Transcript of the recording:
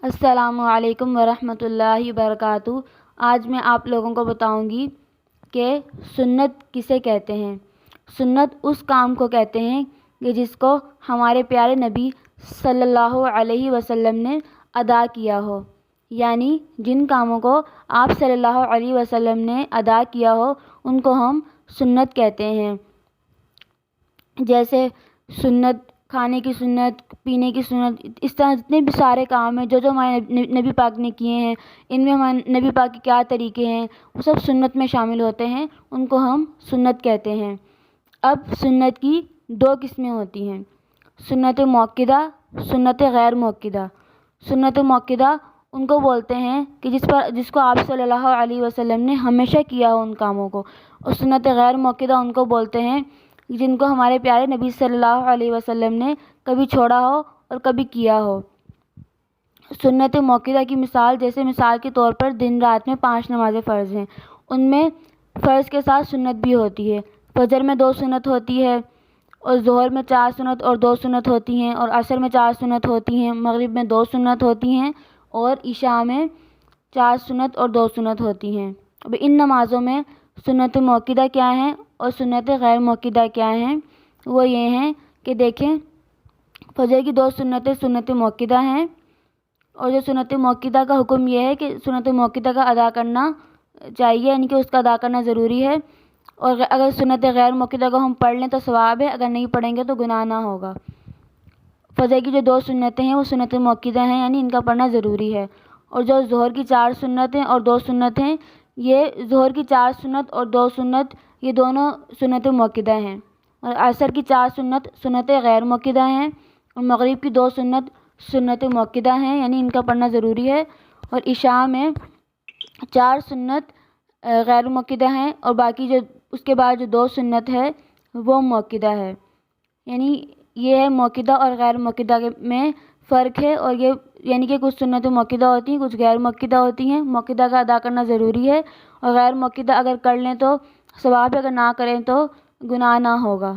السلام علیکم ورحمۃ اللہ وبرکاتہ۔ آج میں آپ لوگوں کو بتاؤں گی کہ سنت کسے کہتے ہیں۔ سنت اس کام کو کہتے ہیں کہ جس کو ہمارے پیارے نبی صلی اللہ علیہ وسلم نے ادا کیا ہو، یعنی جن کاموں کو آپ صلی اللہ علیہ وسلم نے ادا کیا ہو ان کو ہم سنت کہتے ہیں۔ جیسے سنت، کھانے کی سنت، پینے کی سنت، اس طرح جتنے بھی سارے کام ہیں جو ہمارے نبی پاک نے کیے ہیں، ان میں ہمارے نبی پاک کے کیا طریقے ہیں وہ سب سنت میں شامل ہوتے ہیں، ان کو ہم سنت کہتے ہیں۔ اب سنت کی دو قسمیں ہوتی ہیں، سنت مؤکدہ، سنت غیر مؤکدہ۔ سنت مؤکدہ ان کو بولتے ہیں کہ جس کو آپ صلی اللہ علیہ وسلم نے ہمیشہ کیا ہو ان کاموں کو، اور سنت غیر مؤکدہ ان کو بولتے ہیں جن کو ہمارے پیارے نبی صلی اللہ علیہ وسلم نے کبھی چھوڑا ہو اور کبھی کیا ہو۔ سنت مؤکدہ کی مثال کے طور پر دن رات میں 5 نمازیں فرض ہیں، ان میں فرض کے ساتھ سنت بھی ہوتی ہے۔ فجر میں 2 سنت ہوتی ہے، اور ظہر میں 4 سنت اور 2 سنت ہوتی ہیں، اور عصر میں 4 سنت ہوتی ہیں، مغرب میں 2 سنت ہوتی ہیں، اور عشاء میں 4 سنت اور 2 سنت ہوتی ہیں۔ اب ان نمازوں میں سنت مؤکدہ کیا ہیں اور سنت غیر مؤکدہ کیا ہیں، وہ یہ ہیں کہ دیکھیں، فجر کی 2 سنتیں سنت مؤکدہ ہیں، اور جو سنت مؤکدہ کا حکم یہ ہے کہ سنت مؤکدہ کا ادا کرنا چاہیے، یعنی کہ اس کا ادا کرنا ضروری ہے، اور اگر سنت غیر مؤکدہ کو ہم پڑھ لیں تو ثواب ہے، اگر نہیں پڑھیں گے تو گناہ نہ ہوگا۔ فجر کی جو 2 سنتیں ہیں وہ سنت مؤکدہ ہیں، یعنی ان کا پڑھنا ضروری ہے، اور جو ظہر کی 4 سنتیں اور 2 سنت ہیں، یہ ظہر کی 4 سنت اور 2 سنت یہ دونوں سنت مؤکدہ ہیں، اور عصر کی 4 سنت سنت غیر مؤکدہ ہیں، اور مغرب کی 2 سنت سنت مؤکدہ ہیں، یعنی ان کا پڑھنا ضروری ہے، اور عشاء میں 4 سنت غیر مؤکدہ ہیں، اور باقی جو اس کے بعد جو 2 سنت ہے وہ مؤکدہ ہے۔ یعنی یہ ہے مؤکدہ اور غیر مؤکدہ میں فرق ہے، اور یہ یعنی کہ کچھ سنت مؤکدہ ہوتی ہیں، کچھ غیر مؤکدہ ہوتی ہیں۔ مؤکدہ کا ادا کرنا ضروری ہے، اور غیر مؤکدہ اگر کر لیں تو ثواب ہے، اگر نہ کریں تو گناہ نہ ہوگا۔